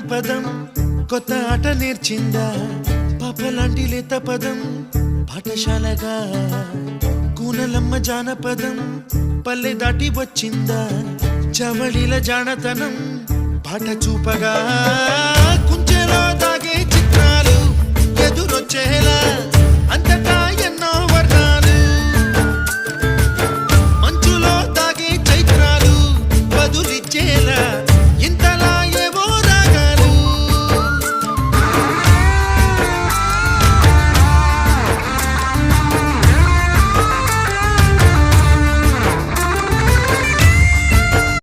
జానపదం కొత్త ఆట నేర్చిందా పాపలాంటి లేత పదం పాఠశాలగా కూనలమ్మ జానపదం పల్లె దాటి వచ్చిందా చవళిల జానతనం పాట చూపగా కుంచెలో దాగే చిత్రాలు ఎదురొచ్చేలా అంత